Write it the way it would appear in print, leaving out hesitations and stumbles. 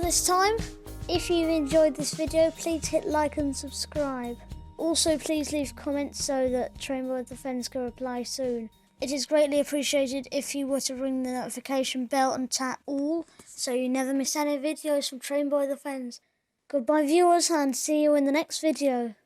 this time. If you enjoyed this video, please hit like and subscribe. Also, please leave comments so that Train Boy the Fence can reply soon. It is greatly appreciated if you were to ring the notification bell and tap all so you never miss any videos from Train Boy the Fence. Goodbye viewers, and see you in the next video.